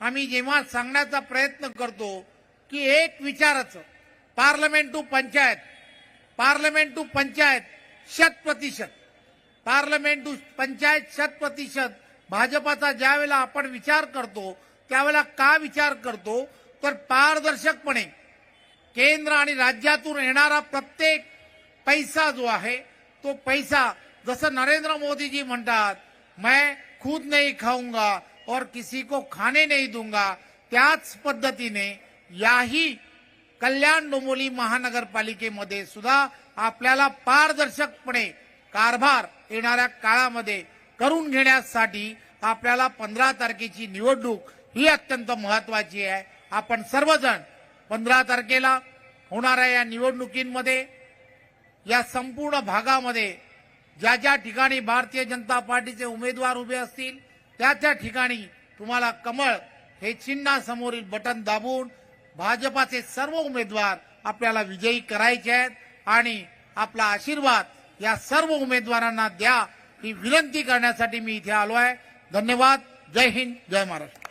आम्ही जेव्हा सांगण्याचा प्रयत्न करतो की एक विचाराचं parliament to panchayat 100%, parliament to panchayat 100%, भाजपाचा ज्या वेळेला आपण विचार करतो त्यावेळेला का विचार करतो तर पारदर्शकपणे केंद्र आणि राज्यातून येणारा प्रत्येक पैसा जो आहे तो पैसा जसं नरेंद्र मोदी जी म्हणतात मैं खुद नहीं खाऊंगा और किसी को खाने नहीं दूंगा, त्याच पद्धतीने याही कल्याण डोंबिवली महानगरपालिकेमध्ये सुद्धा आपल्याला पारदर्शकपणे कारभार येणाऱ्या काळामध्ये करून घेण्यासाठी आपल्याला 15 तारखेची निवडणूक ही अत्यंत महत्त्वाची आहे। आपण सर्वजण 15 तारखेला होणाऱ्या या निवडणुकीमध्ये या संपूर्ण भागामध्ये ज्या ज्या ठिकाणी भारतीय जनता पार्टीचे उमेदवार उभे असतील त्या ठिकाणी तुम्हाला कमळ हे चिन्हासमोरील बटन दाबून भाजपाचे सर्व उमेदवार आपल्याला विजयी करायचे आहेत आणि आपला आशीर्वाद या सर्व उमेदवारांना द्या ही विनंती करण्यासाठी मी इथे आलो आहे। धन्यवाद। जय हिंद, जय महाराष्ट्र।